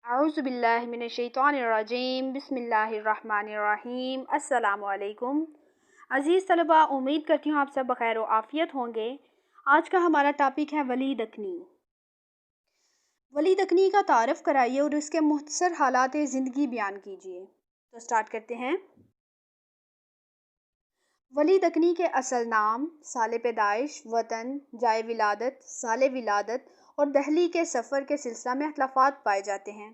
اعوذ باللہ من الشیطان الرجیم بسم اللہ الرحمن الرحیم السلام علیکم عزیز طلبہ، امید کرتی ہوں آپ سب بخیر و عافیت ہوں گے۔ آج کا ہمارا ٹاپک ہے ولی دکنی۔ ولی دکنی کا تعارف کرائیے اور اس کے مختصر حالات زندگی بیان کیجیے۔ تو سٹارٹ کرتے ہیں۔ ولی دکنی کے اصل نام، سال پیدائش، وطن، جائے ولادت، سال ولادت اور دہلی کے سفر کے سلسلہ میں اختلافات پائے جاتے ہیں۔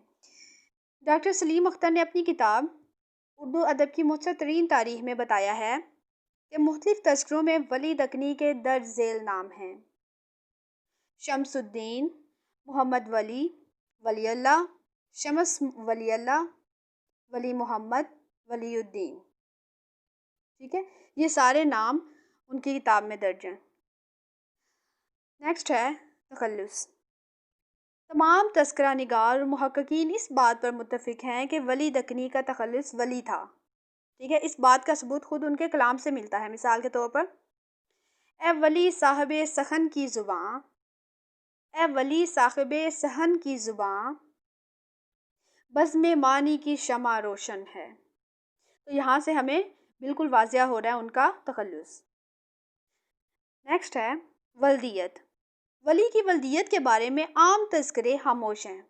ڈاکٹر سلیم اختر نے اپنی کتاب اردو ادب کی مختصر ترین تاریخ میں بتایا ہے کہ مختلف تذکروں میں ولی دکنی کے درج ذیل نام ہیں: شمس الدین، محمد ولی، ولی اللہ، شمس ولی اللہ، ولی محمد، ولی الدین۔ ٹھیک ہے، یہ سارے نام ان کی کتاب میں درج ہیں۔ نیکسٹ ہے تخلص۔ تمام تذکرہ نگار اور محققین اس بات پر متفق ہیں کہ ولی دکنی کا تخلص ولی تھا۔ ٹھیک ہے، اس بات کا ثبوت خود ان کے کلام سے ملتا ہے۔ مثال کے طور پر، اے ولی صاحب سخن کی زباں، اے ولی صاحب سخن کی زباں، بزم معنی کی شمع روشن ہے۔ تو یہاں سے ہمیں بالکل واضح ہو رہا ہے ان کا تخلص۔ نیکسٹ ہے ولدیت۔ ولی کی ولدیت کے بارے میں عام تذکرے خاموش ہیں۔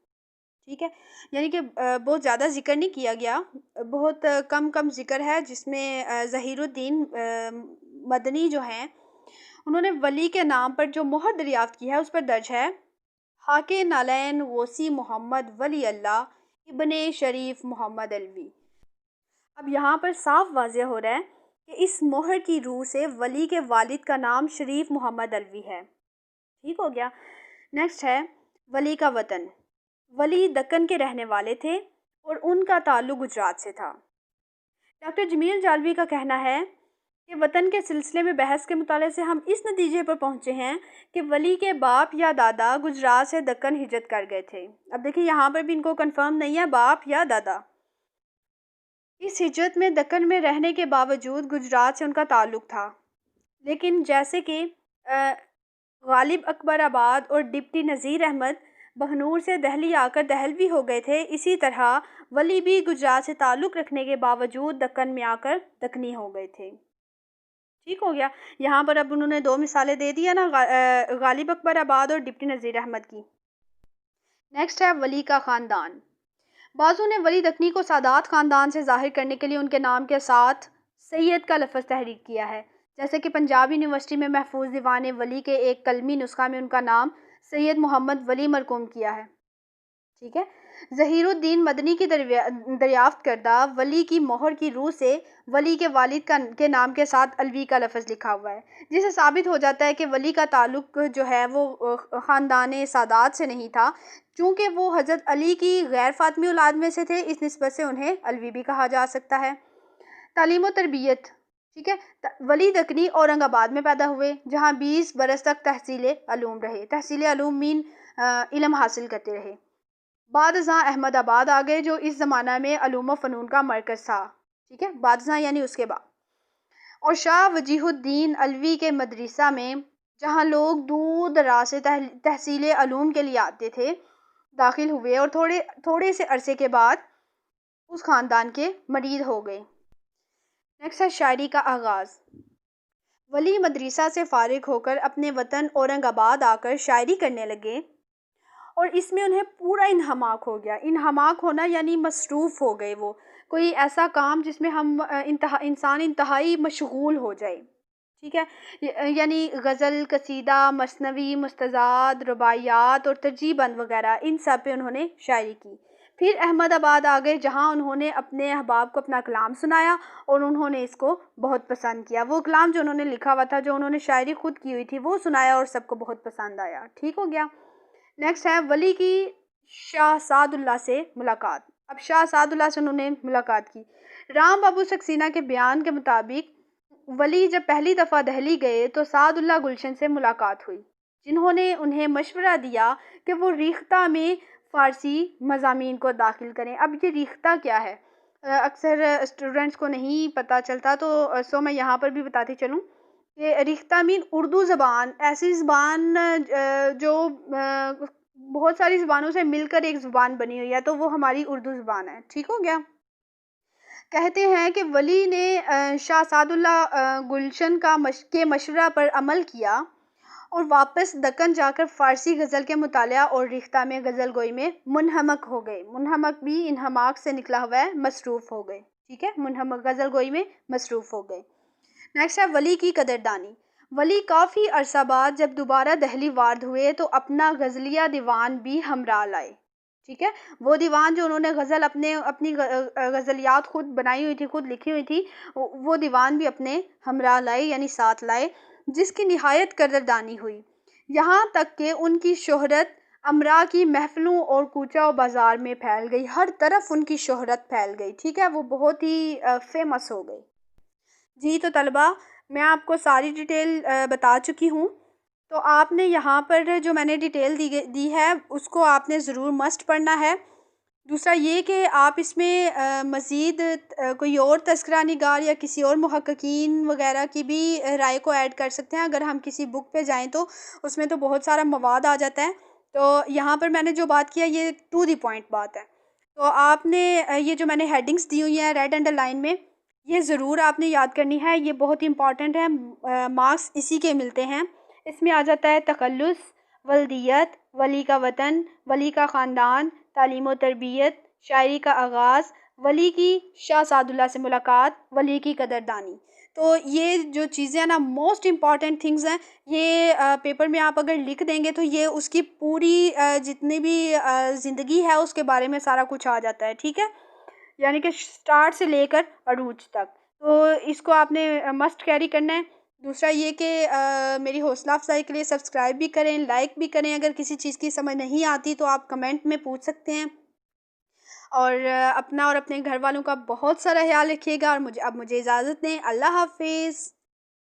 ٹھیک ہے، یعنی کہ بہت زیادہ ذکر نہیں کیا گیا، بہت کم ذکر ہے، جس میں ظہیر الدین مدنی جو ہیں انہوں نے ولی کے نام پر جو مہر دریافت کی ہے اس پر درج ہے: خاک نالین غوثی محمد ولی اللہ ابن شریف محمد الوی۔ اب یہاں پر صاف واضح ہو رہا ہے کہ اس مہر کی روح سے ولی کے والد کا نام شریف محمد الوی ہے۔ ٹھیک ہو گیا۔ نیکسٹ ہے ولی کا وطن۔ ولی دکن کے رہنے والے تھے اور ان کا تعلق گجرات سے تھا۔ ڈاکٹر جمیل جالوی کا کہنا ہے کہ وطن کے سلسلے میں بحث کے مطالعے سے ہم اس نتیجے پر پہنچے ہیں کہ ولی کے باپ یا دادا گجرات سے دکن ہجرت کر گئے تھے۔ اب دیکھیں یہاں پر بھی ان کو کنفرم نہیں ہے باپ یا دادا۔ اس ہجرت میں دکن میں رہنے کے باوجود گجرات سے ان کا تعلق تھا، لیکن جیسے کہ غالب اکبر آباد اور ڈپٹی نذیر احمد بہنور سے دہلی آ کر دہلوی ہو گئے تھے، اسی طرح ولی بھی گجرات سے تعلق رکھنے کے باوجود دکن میں آ کر دکنی ہو گئے تھے۔ ٹھیک ہو گیا۔ یہاں پر اب انہوں نے دو مثالیں دے دیا نا، غالب اکبر آباد اور ڈپٹی نذیر احمد کی۔ نیکسٹ ہے ولی کا خاندان۔ بعضوں نے ولی دکنی کو سادات خاندان سے ظاہر کرنے کے لیے ان کے نام کے ساتھ سید کا لفظ تحریک کیا ہے، جیسے کہ پنجاب یونیورسٹی میں محفوظ دیوان ولی کے ایک کلمی نسخہ میں ان کا نام سید محمد ولی مرقوم کیا ہے۔ ٹھیک ہے، ظہیر الدین مدنی کی دریافت کردہ ولی کی مہر کی روح سے ولی کے والد کے نام کے ساتھ الوی کا لفظ لکھا ہوا ہے، جسے ثابت ہو جاتا ہے کہ ولی کا تعلق جو ہے وہ خاندان سادات سے نہیں تھا، چونکہ وہ حضرت علی کی غیر فاطمی اولاد میں سے تھے، اس نسبت سے انہیں الوی بھی کہا جا سکتا ہے۔ تعلیم و تربیت۔ ٹھیک ہے، ولی دکنی اورنگ آباد میں پیدا ہوئے، جہاں 20 برس تک تحصیل علوم رہے۔ تحصیل علوم مین علم حاصل کرتے رہے۔ بعد ازاں احمد آباد آ گئے، جو اس زمانہ میں علوم و فنون کا مرکز تھا۔ ٹھیک ہے، بعد ازاں یعنی اس کے بعد۔ اور شاہ وجیہ الدین علوی کے مدرسہ میں، جہاں لوگ دور دراز سے تحصیل علوم کے لیے آتے تھے، داخل ہوئے اور تھوڑے سے عرصے کے بعد اس خاندان کے مرید ہو گئے۔ نیکسٹ ہے شاعری کا آغاز۔ ولی مدرسہ سے فارغ ہو کر اپنے وطن اورنگ آباد آ کر شاعری کرنے لگے، اور اس میں انہیں پورا انہماک ہو گیا۔ انہماک ہونا یعنی مصروف ہو گئے، وہ کوئی ایسا کام جس میں انسان انتہائی مشغول ہو جائے۔ ٹھیک ہے، یعنی غزل، قصیدہ، مثنوی، مستزاد، رباعیات اور ترجیع بند وغیرہ، ان سب پہ انہوں نے شاعری کی۔ پھر احمد آباد آ گئے، جہاں انہوں نے اپنے احباب کو اپنا کلام سنایا اور انہوں نے اس کو بہت پسند کیا۔ وہ کلام جو انہوں نے لکھا ہوا تھا، جو انہوں نے شاعری خود کی ہوئی تھی، وہ سنایا اور سب کو بہت پسند آیا۔ ٹھیک ہو گیا۔ نیکسٹ ہے ولی کی شاہ سعد اللہ سے ملاقات۔ اب شاہ سعد اللہ سے انہوں نے ملاقات کی۔ رام بابو سکسینہ کے بیان کے مطابق ولی جب پہلی دفعہ دہلی گئے تو سعد اللہ گلشن سے ملاقات ہوئی، جنہوں نے انہیں مشورہ دیا کہ وہ ریختہ میں فارسی مضامین کو داخل کریں۔ اب یہ ریختہ کیا ہے؟ اکثر اسٹوڈنٹس کو نہیں پتہ چلتا، تو میں یہاں پر بھی بتاتی چلوں کہ ریختہ مین اردو زبان، ایسی زبان جو بہت ساری زبانوں سے مل کر ایک زبان بنی ہوئی ہے، تو وہ ہماری اردو زبان ہے، ٹھیک ہو گیا۔ کہتے ہیں کہ ولی نے شاہ سعد اللہ گلشن کے مشورہ پر عمل کیا اور واپس دکن جا کر فارسی غزل کے مطالعہ اور ریختہ میں غزل گوئی میں منہمک ہو گئے۔ منہمک بھی انہماک سے نکلا ہوا ہے، مصروف ہو گئے، ٹھیک ہے، منہمک غزل گوئی میں مصروف ہو گئے۔ نیکسٹ ہے ولی کی قدردانی۔ ولی کافی عرصہ بعد جب دوبارہ دہلی وارد ہوئے تو اپنا غزلیہ دیوان بھی ہمراہ لائے، ٹھیک ہے، وہ دیوان جو انہوں نے غزل اپنی غزلیات خود بنائی ہوئی تھی، خود لکھی ہوئی تھی، وہ دیوان بھی اپنے ہمراہ لائے، یعنی ساتھ لائے، جس کی نہایت قدردانی ہوئی، یہاں تک کہ ان کی شہرت امراء کی محفلوں اور کوچہ و بازار میں پھیل گئی، ہر طرف ان کی شہرت پھیل گئی، ٹھیک ہے، وہ بہت ہی فیمس ہو گئی۔ جی تو طلبہ، میں آپ کو ساری ڈیٹیل بتا چکی ہوں، تو آپ نے یہاں پر جو میں نے ڈیٹیل دی ہے اس کو آپ نے ضرور مسٹ پڑھنا ہے۔ دوسرا یہ کہ آپ اس میں مزید کوئی اور تذکرہ نگار یا کسی اور محققین وغیرہ کی بھی رائے کو ایڈ کر سکتے ہیں، اگر ہم کسی بک پہ جائیں تو اس میں تو بہت سارا مواد آ جاتا ہے، تو یہاں پر میں نے جو بات کیا یہ ٹو دی پوائنٹ بات ہے، تو آپ نے یہ جو میں نے ہیڈنگس دی ہوئی ہیں ریڈ انڈر لائن میں، یہ ضرور آپ نے یاد کرنی ہے، یہ بہت امپورٹنٹ ہے، مارکس اسی کے ملتے ہیں۔ اس میں آ جاتا ہے تخلص، ولدیت، ولی کا وطن، ولی کا خاندان، تعلیم و تربیت، شاعری کا آغاز، ولی کی شاہ سعد اللہ سے ملاقات، ولی کی قدردانی۔ تو یہ جو چیزیں ہیں نا موسٹ امپورٹنٹ تھنگز ہیں، یہ پیپر میں آپ اگر لکھ دیں گے تو یہ اس کی پوری جتنی بھی زندگی ہے اس کے بارے میں سارا کچھ آ جاتا ہے، ٹھیک ہے، یعنی کہ سٹارٹ سے لے کر عروج تک، تو اس کو آپ نے مسٹ کیری کرنا ہے۔ دوسرا یہ کہ میری حوصلہ افزائی کے لیے سبسکرائب بھی کریں، لائک بھی کریں، اگر کسی چیز کی سمجھ نہیں آتی تو آپ کمنٹ میں پوچھ سکتے ہیں، اور اپنا اور اپنے گھر والوں کا بہت سارا خیال رکھیے گا، اور اب مجھے اجازت دیں، اللہ حافظ۔